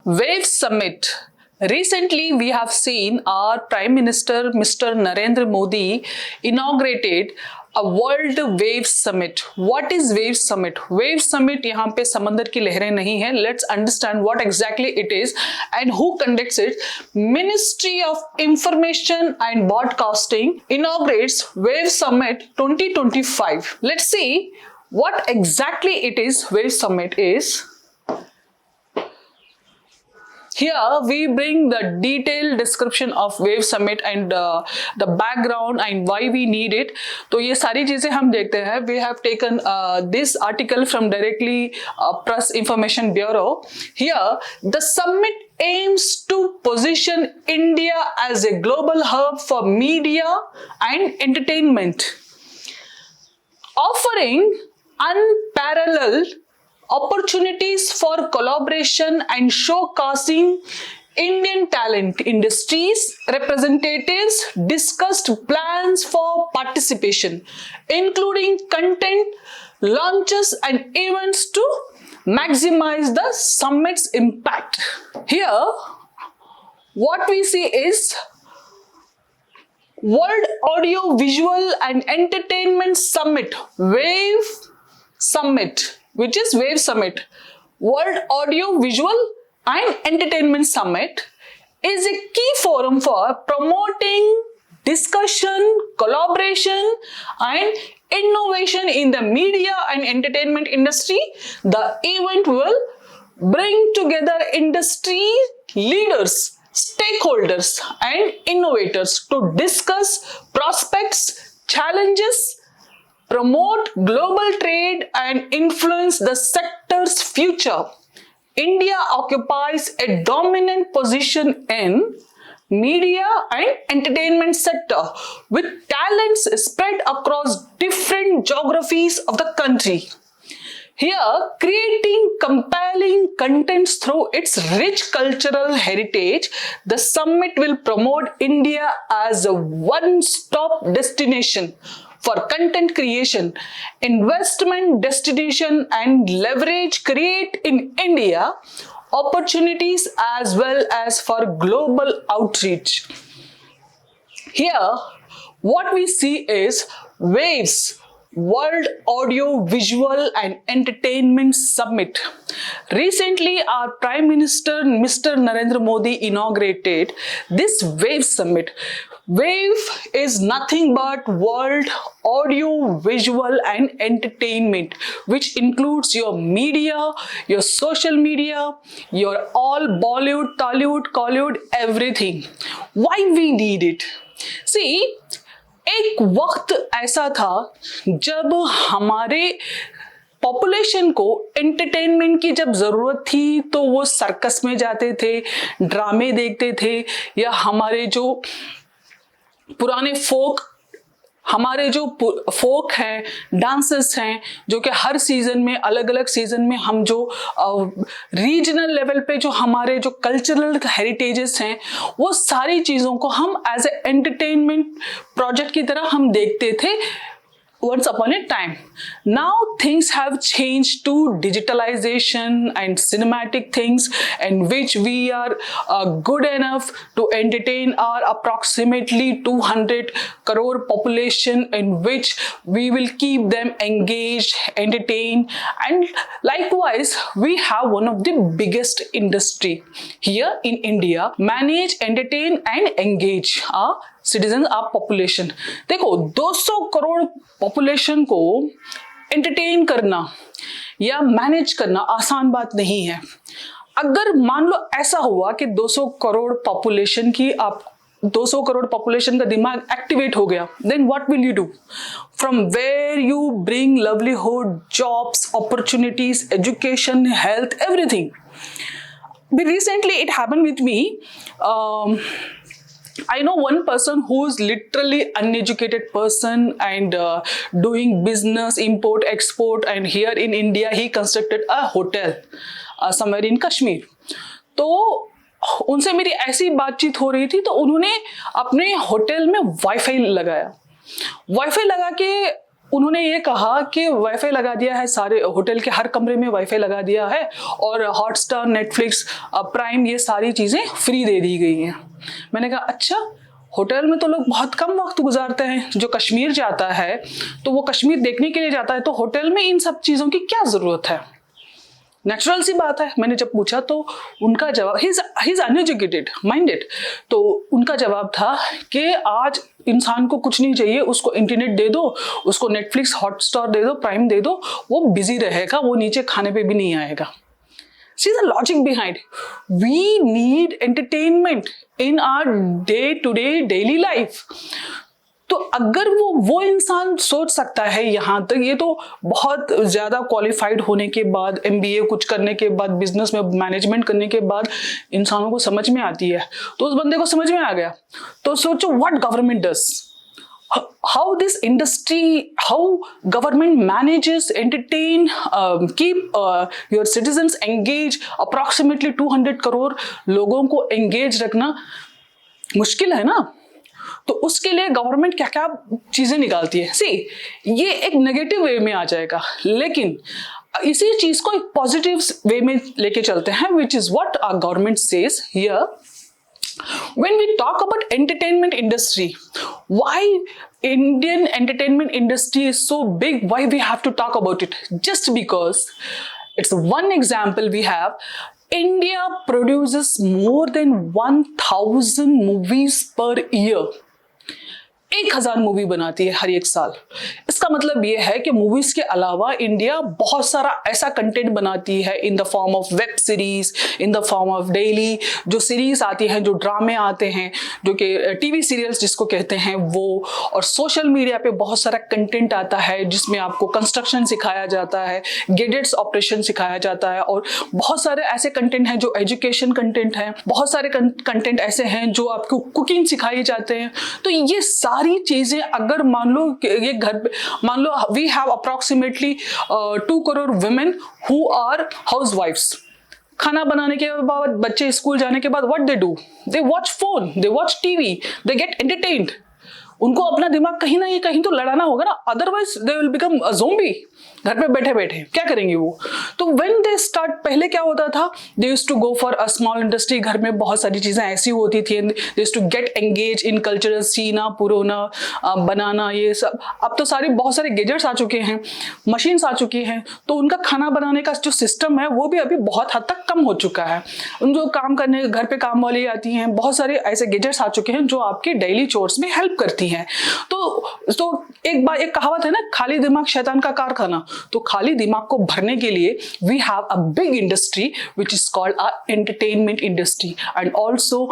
Wave Summit. Recently, we have seen our Prime Minister, Mr. Narendra Modi, inaugurated a World Wave Summit. What is Wave Summit? Wave Summit यहाँ पे समंदर की लहरें नहीं है. Let's understand what exactly it is and who conducts it. Ministry of Information and Broadcasting inaugurates Wave Summit 2025. Let's see what exactly it is. Wave Summit is. Here we bring the detailed description of Wave Summit and the background and why we need it. तो ये सारी चीजें हम देखते हैं. We have taken this article from directly Press Information Bureau. Here, the summit aims to position India as a global hub for media and entertainment, offering unparalleled opportunities for collaboration and showcasing Indian talent. Industries representatives discussed plans for participation, including content launches and events to maximize the summit's impact. Here, what we see is World Audio Visual and Entertainment Summit, Wave Summit, which is Wave Summit. World Audio Visual and Entertainment Summit is a key forum for promoting discussion, collaboration and innovation in the media and entertainment industry. The event will bring together industry leaders, stakeholders and innovators to discuss prospects, challenges, promote global trade and influence the sector's future. India occupies a dominant position in media and entertainment sector with talents spread across different geographies of the country. Here, creating compelling contents through its rich cultural heritage, the summit will promote India as a one-stop destination for content creation, investment destination and leverage create in India opportunities as well as for global outreach. Here, what we see is Waves, World Audio Visual and Entertainment Summit. Recently, our Prime Minister, Mr. Narendra Modi, inaugurated this Wave Summit. Wave is nothing but World Audio Visual and Entertainment, which includes your media, your social media, your all Bollywood, Tollywood, Collywood, everything. Why we need it? See, एक वक्त ऐसा था जब हमारे population को entertainment की जब जरूरत थी तो वो सर्कस में जाते थे, ड्रामे देखते थे, या हमारे जो पुराने हमारे जो फोक हैं, डांसेस हैं, जो कि हर सीजन में अलग अलग सीजन में हम जो रीजनल लेवल पे जो हमारे जो कल्चरल हेरिटेजेस हैं, वो सारी चीज़ों को हम एज ए एंटरटेनमेंट प्रोजेक्ट की तरह हम देखते थे once upon a time. Now things have changed to digitalization and cinematic things, in which we are good enough to entertain our approximately 200 crore population, in which we will keep them engaged, entertained, and likewise we have one of the biggest industry here in India, manage, entertain and engage our citizen आप population. देखो 200 crore population को entertain करना या manage करना आसान बात नहीं है. अगर मान लो ऐसा हुआ कि 200 करोड़ पॉपुलेशन का दिमाग एक्टिवेट हो गया, then what will you do? From where you bring livelihood, jobs, opportunities, education, health, everything. Recently it happened with me. I know one person who's literally uneducated person and doing business, import, export, and here in India he constructed a hotel somewhere in Kashmir. तो उनसे मेरी ऐसी बातचीत हो रही थी तो उन्होंने अपने होटल में वाईफाई लगाया. वाईफाई लगा के उन्होंने ये कहा कि वाईफाई लगा दिया है, सारे होटल के हर कमरे में वाईफाई लगा दिया है और हॉटस्टार, नेटफ्लिक्स, प्राइम, ये सारी चीज़ें फ्री दे दी गई हैं। मैंने कहा अच्छा, होटल में तो लोग बहुत कम वक्त गुजारते हैं, जो कश्मीर जाता है तो वो कश्मीर देखने के लिए जाता है, तो होटल में इन सब चीज़ों की क्या ज़रूरत है? नेचुरल सी बात है। मैंने जब पूछा तो उनका जवाब, ही इज अनएजुकेटेड माइंडेड, तो उनका जवाब था कि आज इंसान को कुछ नहीं चाहिए, उसको इंटरनेट दे दो, उसको नेटफ्लिक्स, हॉटस्टार दे दो, प्राइम दे दो, वो बिजी रहेगा, वो नीचे खाने पे भी नहीं आएगा। See the logic behind. We need entertainment in our day-to-day daily life. तो अगर वो इंसान सोच सकता है यहाँ तक, ये तो बहुत ज़्यादा क्वालिफाइड होने के बाद, MBA कुछ करने के बाद, बिजनेस में मैनेजमेंट करने के बाद इंसानों को समझ में आती है, तो उस बंदे को समझ में आ गया। तो सोचो what government does, how this industry, how government manages, entertain, keep your citizens engaged, approximately 200 crore लोगों को engage रखना मुश्किल है ना। तो उसके लिए गवर्नमेंट क्या क्या चीजें निकालती है। सी, ये एक नेगेटिव वे में आ जाएगा, लेकिन इसी चीज को एक पॉजिटिव वे में लेके चलते हैं, which is what our government says here. When we talk about entertainment industry, why Indian entertainment industry is so big, why we have to talk about it? Just because it's one example we have. India produces more than 1000 movies per year. 1000 movie बनाती है हर एक साल। इसका मतलब ये है कि movies के अलावा इंडिया बहुत सारा ऐसा कंटेंट बनाती है in the form of web series, in the form of daily जो सीरीज आती हैं, जो ड्रामे आते हैं, जो कि टीवी सीरियल्स जिसको कहते हैं वो, और सोशल मीडिया पे बहुत सारा कंटेंट आता है जिसमें आपको कंस्ट्रक्शन सिखाया जाता है, गैजेट्स ऑपरेशन सिखाया जाता है, और बहुत सारे ऐसे कंटेंट हैं जो एजुकेशन कंटेंट है, बहुत सारे कंटेंट ऐसे हैं जो आपको कुकिंग सिखाई जाते हैं। तो ये सारी चीजें अगर मान लो ये घर पे, मान लो we have approximately 2 crore women who are house wifes. खाना बनाने के बाद, बच्चे स्कूल जाने के बाद what they do, they watch phone, they watch TV, they get entertained. उनको अपना दिमाग कहीं ना कहीं तो लड़ाना होगा ना, otherwise they will become a zombie. घर पे बैठे बैठे क्या करेंगे वो? तो व्हेन दे स्टार्ट, पहले क्या होता था, they used to go for a small industry. घर में बहुत सारी चीजें ऐसी होती थी, they used to get engage in cultural, सीना, पुरोना, बनाना, ये सब। अब तो बहुत सारे गैजेट्स आ चुके हैं, मशीन्स आ चुकी हैं, तो उनका खाना बनाने का जो सिस्टम है वो भी अभी बहुत हद तक कम हो चुका है। उन जो काम करने, घर पे काम वाली आती हैं, बहुत सारे ऐसे गैजेट्स आ चुके हैं जो आपके डेली चोर्स में हेल्प करती हैं। तो एक कहावत है ना, खाली दिमाग शैतान का कारखाना। तो खाली दिमाग को भरने के लिए we have a big industry which is called a entertainment industry, and also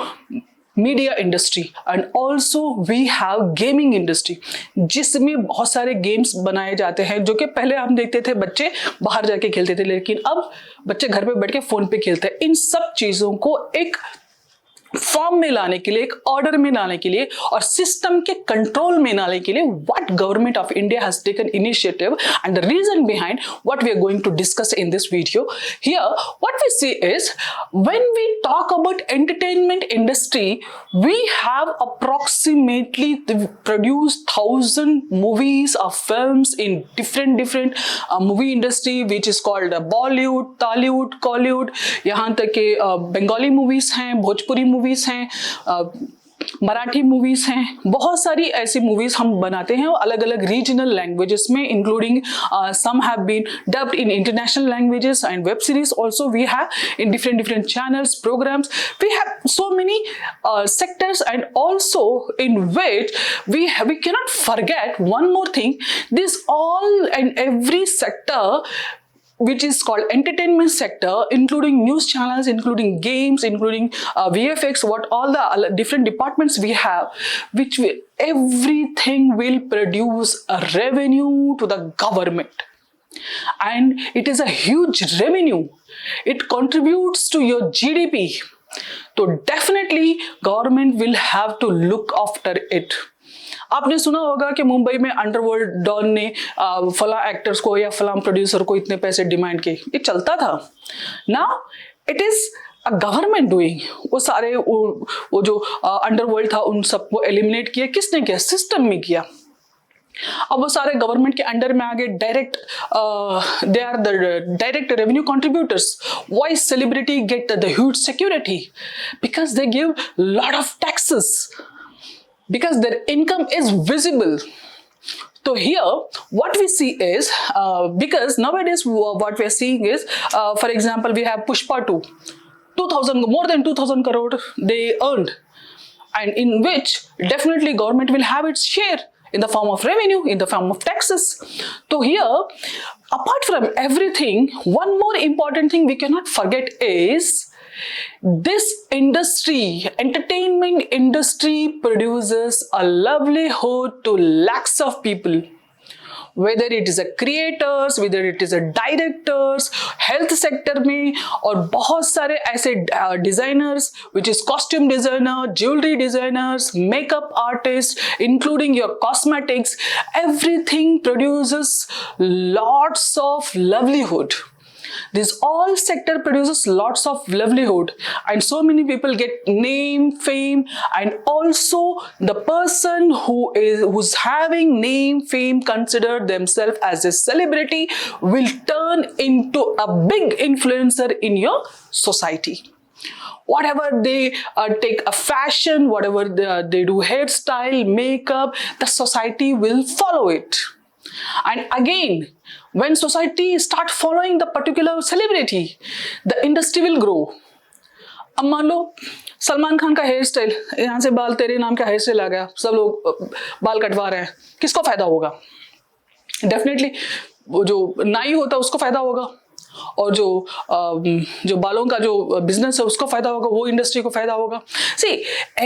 media industry, and also we have gaming industry, जिसमें बहुत सारे गेम्स बनाए जाते हैं जो कि पहले हम देखते थे बच्चे बाहर जाके खेलते थे, लेकिन अब बच्चे घर पे बैठ के फोन पे खेलते हैं। इन सब चीजों को एक फॉर्म में लाने के लिए, एक ऑर्डर में लाने के लिए, और सिस्टम के कंट्रोल में लाने के लिए what government of India has taken initiative, and the reason behind what we are going to discuss in this video here. What we see is, when we talk about entertainment industry, we have approximately produced 1000 movies or films in different movie industry, which is called Bollywood, Tollywood, Collywood, यहाँ तक के Bengali movies हैं, Bhojpuri movies हैं, Marathi movies हैं, बहुत सारी ऐसी movies हम बनाते हैं अलग अलग रीजनल लैंग्वेजेस में, including some have been dubbed in international languages, and web series also we have in different channels, programs. We have so many sectors, and also in which we cannot forget one more thing. This all and every sector which is called entertainment sector, including news channels, including games, including VFX, what all the different departments we have, everything will produce a revenue to the government, and it is a huge revenue. It contributes to your GDP. So definitely government will have to look after it. आपने सुना होगा कि मुंबई में underworld don ने फला actors को या फला प्रोड्यूसर को इतने पैसे डिमांड किए, ये चलता था। Now it is a government doing. वो सारे वो जो अंडरवर्ल्ड था उन सबको एलिमिनेट किया, किसने किया? सिस्टम में किया। अब वो सारे गवर्नमेंट के अंडर में आ गए, direct they are the direct revenue contributors. Why celebrity get the huge security? Because they give lot of taxes, because their income is visible. So here what we see is because nowadays what we are seeing is for example we have Pushpa 2, 2000, more than 2000 crore they earned, and in which definitely government will have its share in the form of revenue, in the form of taxes. So here, apart from everything, one more important thing we cannot forget is this industry, entertainment industry, produces a livelihood to lakhs of people. Whether it is a creators, whether it is a directors, health sector में, और बहुत सारे ऐसे designers, which is costume designer, jewelry designers, makeup artists, including your cosmetics, everything produces lots of livelihood. This all sector produces lots of livelihood, and so many people get name, fame, and also the person who's having name, fame, consider themselves as a celebrity will turn into a big influencer in your society. Whatever they take a fashion, whatever they do hairstyle, makeup, the society will follow it. And again, when society start following the particular celebrity, the industry will grow. अब मान लो सलमान खान का hair style, यहाँ से बाल तेरे नाम का hair style आ गया, सब लोग बाल कटवा रहे हैं, किसको फायदा होगा? डेफिनेटली वो जो नाई होता है उसको फायदा होगा, और जो बालों का जो बिजनेस है उसको फायदा होगा, वो इंडस्ट्री को फायदा होगा. See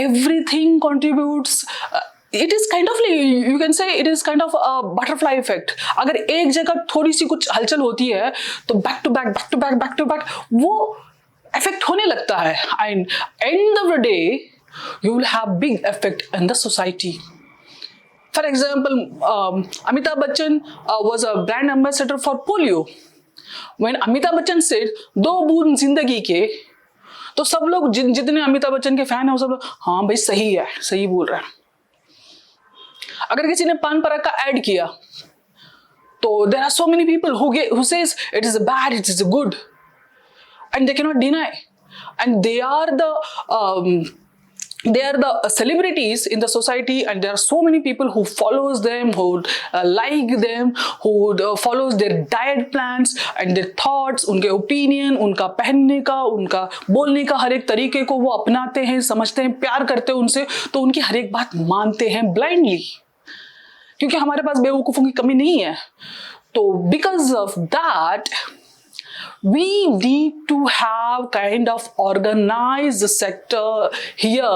everything contributes. It is kind of like, you can say it is kind of a butterfly effect. अगर एक जगह थोड़ी सी कुछ हलचल होती है तो back to back वो effect होने लगता है, and end of the day you will have big effect in the society. For example, Amitabh Bachchan was a brand ambassador for polio. When Amitabh Bachchan said 2 बूंद जिंदगी के, तो सब लोग जितने अमिताभ बच्चन के फैन है वो सब लोग हाँ भाई सही है, सही बोल रहा है. अगर किसी ने पान पराग का ऐड किया तो there are so many people who says it is bad, it is good, and they cannot deny, and they are the celebrities in the society, and there are so many people who follows them, who like them, who follows their diet plans and their thoughts, उनके opinion, उनका पहनने का, उनका बोलने का हर एक तरीके को वो अपनाते हैं, समझते हैं, प्यार करते हैं उनसे, तो उनकी हर एक बात मानते हैं blindly, क्योंकि हमारे पास बेवकूफों की कमी नहीं है. तो because of that we need to have kind of organized sector here.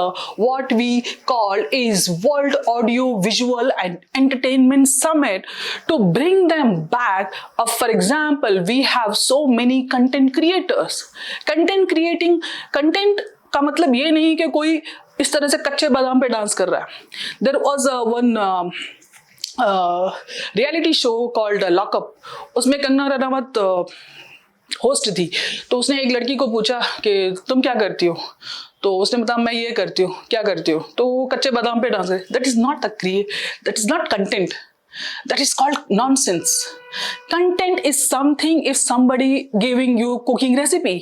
What we call is World Audio Visual and Entertainment Summit to bring them back. For example, we have so many content creators. Content का मतलब ये नहीं कि कोई इस तरह से कच्चे बादाम पे डांस कर रहा है. There was one reality show called lockup. उसमें कंगना रनावत होस्ट थी. तो उसने एक लड़की को पूछा कि तुम क्या करती हो, तो उसने बताया मैं ये करती हूँ. क्या करती हो? तो वो कच्चे बादाम पे डांस है. That is not that is not content. That is called nonsense. Content is something if somebody giving you cooking recipe.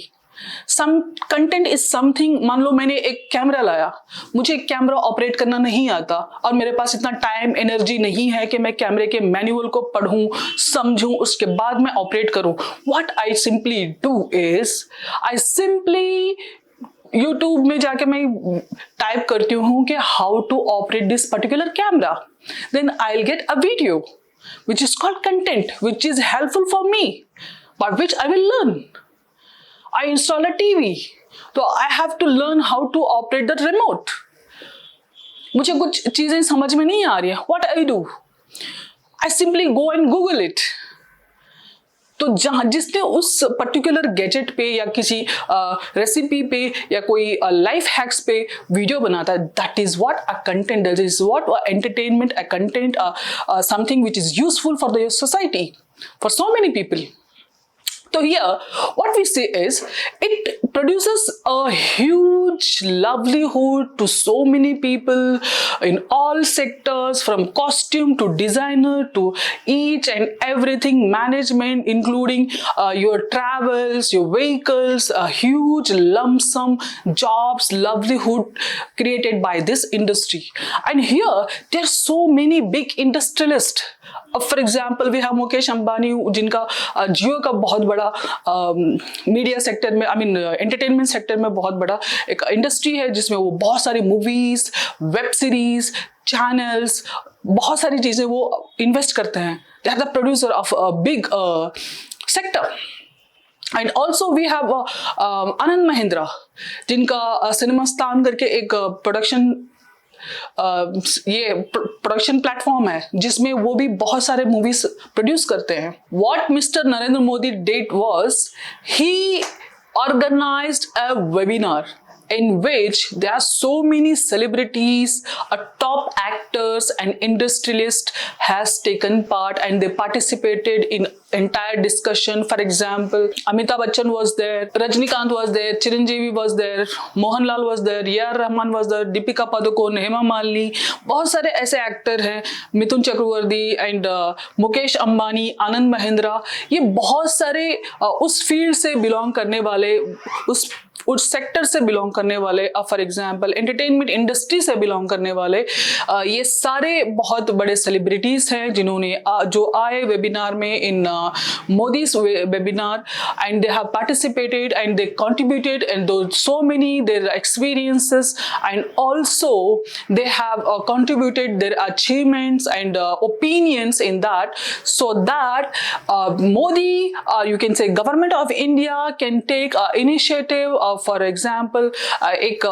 Some content is something. मान लो मैंने एक कैमरा लाया, मुझे कैमरा ऑपरेट करना नहीं आता और मेरे पास इतना टाइम एनर्जी नहीं है कि मैं कैमरे के मैनुअल को पढ़ूं, समझूं, उसके बाद मैं ऑपरेट करूं. What I simply do is I simply YouTube में जाके मैं टाइप करती हूँ कि how to operate this particular camera. Then I will get a video which is called content, which is helpful for me, but which I will learn. I install a TV, so I have to learn how to operate the remote. मुझे कुछ चीजें समझ में नहीं आ रही है. What I do? I simply go and Google it. तो जहाँ जिसने उस पर्टिकुलर गैजेट पे या किसी रेसिपी पे या कोई लाइफ हैक्स पे वीडियो बनाता है, that is what a content, that is what entertainment, a content, something which is useful for the society, for so many people. So here what we say is it produces a huge huge livelihood to so many people in all sectors, from costume to designer to each and everything, management, including your travels, your vehicles, a huge lump sum jobs, livelihood created by this industry. And here there are so many big industrialists. For example we have Mukesh Ambani, जिनका जियो का बहुत बड़ा media sector में, I mean entertainment sector में बहुत बड़ा एक industry है, जिसमें वो बहुत सारी मूवीज, वेब सीरीज, चैनल्स, बहुत सारी चीजें वो इन्वेस्ट करते हैं. They are the producer of a big sector. And also we have Anand Mahindra, जिनका सिनेमास्तान करके एक ये प्रोडक्शन प्लेटफॉर्म है, जिसमें वो भी बहुत सारे मूवीज प्रोड्यूस करते हैं. What mister Narendra Modi did was he organised a webinar in which there are so many celebrities, top actors and industrialists has taken part, and they participated in entire discussion. For example, Amitabh Bachchan was there, Rajnikant was there, Chiranjeevi was there, Mohanlal was there, A.R. Rahman was there, Deepika Padukone, Hema Malini, बहुत सारे ऐसे actor हैं, Mithun Chakraborty and Mukesh Ambani, Anand Mahindra, ये बहुत सारे उस field से belong करने वाले, उस सेक्टर से बिलोंग करने वाले, फॉर एग्जांपल एंटरटेनमेंट इंडस्ट्री से बिलोंग करने वाले, ये सारे बहुत बड़े सेलिब्रिटीज हैं जिन्होंने जो आए वेबिनार में in Modi's webinar, and they have participated and they contributed and so many their experiences, and also they have contributed their achievements and opinions in that, so that Modi, you can say government of India, can take initiative. For example एक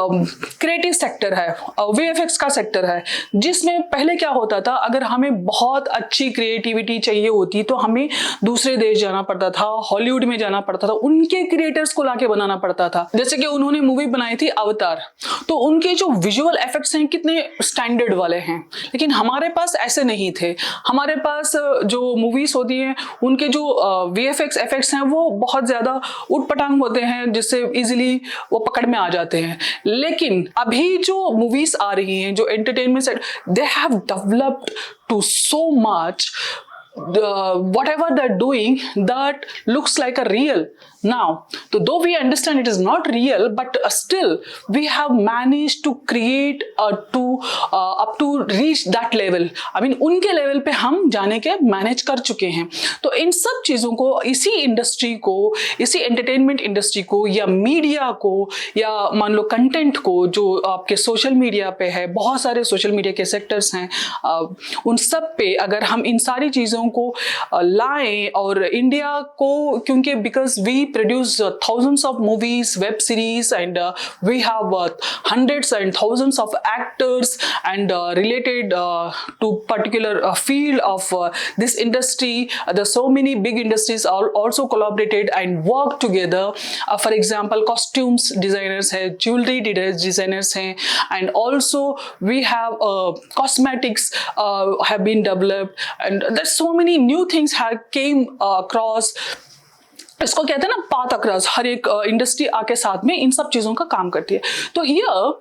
creative sector है, VFX का sector है, जिसमें पहले क्या होता था, अगर हमें बहुत अच्छी क्रिएटिविटी चाहिए होती तो हमें दूसरे देश जाना पड़ता था, हॉलीवुड में जाना पड़ता था, उनके क्रिएटर्स को लाके बनाना पड़ता था. जैसे कि उन्होंने मूवी बनाई थी अवतार, तो उनके जो विजुअल इफेक्ट्स हैं कितने स्टैंडर्ड वाले हैं, लेकिन हमारे पास ऐसे नहीं थे. हमारे पास जो मूवीज होती हैं उनके जो VFX इफेक्ट्स हैं वो बहुत ज्यादा उटपटांग होते हैं, जिससे इजीली वो पकड़ में आ जाते हैं. लेकिन अभी जो मूवीज आ रही हैं, जो entertainment sector, they have developed to so much, whatever they're doing that looks like a real now. So though we understand it is not real, but still we have managed to create up to reach that level. I mean उनके level पे हम जाने के manage कर चुके हैं. तो इन सब चीजों को, इसी इंडस्ट्री को, इसी एंटरटेनमेंट इंडस्ट्री को, या मीडिया को, या मान लो कंटेंट को, जो आपके सोशल मीडिया पे है, बहुत सारे सोशल मीडिया के सेक्टर्स हैं, उन सब पे अगर हम इन सारी चीजों को लाएं, और इंडिया को, क्योंकि because we produce thousands of movies, web series, and we have hundreds and thousands of actors and related to particular field of this industry. There's so many big industries are also collaborated and work together. For example, costumes designers hai, jewelry designers hai, and also we have cosmetics have been developed, and there's so many new things have came across. इसको कहते हैं ना path across, हर एक industry आके साथ में इन सब चीजों का काम करती है. तो here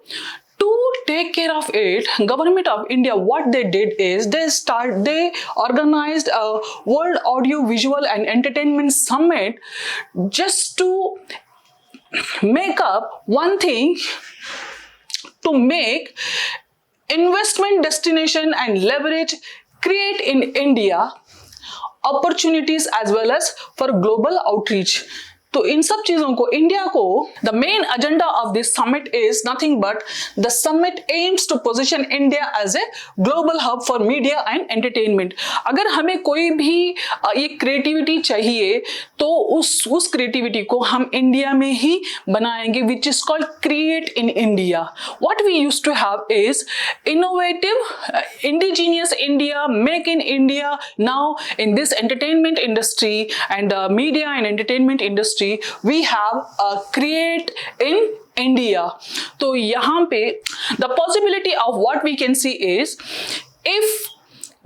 to take care of it, government of India, what they did is they organized a World Audio Visual and Entertainment Summit, just to make up one thing, to make investment destination and leverage create in India opportunities as well as for global outreach. तो इन सब चीजों को, India को, the main agenda of this summit is nothing but the summit aims to position India as a global hub for media and entertainment. अगर हमें कोई भी ये क्रिएटिविटी चाहिए तो उस क्रिएटिविटी को हम इंडिया में ही बनाएंगे, which is called create in India. What we used to have is innovative indigenous India, make in India. Now in this entertainment industry and media and entertainment industry we have a create in India. तो यहाँ पे the possibility of what we can see is, if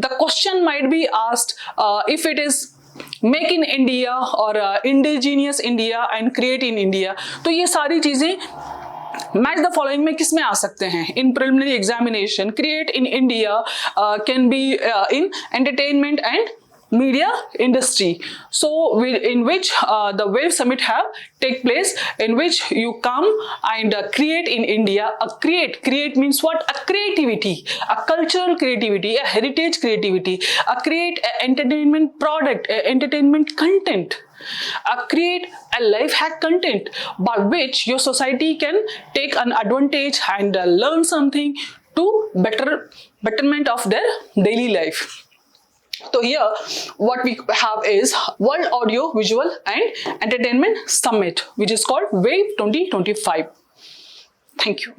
the question might be asked, if it is make in India or indigenous India and create in India, तो ये सारी चीजें match the following में किस में आ सकते हैं? In preliminary examination, create in India, can be in entertainment and media industry. So in which the wave summit have take place, in which you come and create in India. Create means what? A creativity, a cultural creativity, a heritage creativity, a create a entertainment product, a entertainment content, create a life hack content by which your society can take an advantage and learn something to betterment of their daily life. So here what we have is World Audio Visual and Entertainment Summit, which is called WAVE 2025. Thank you.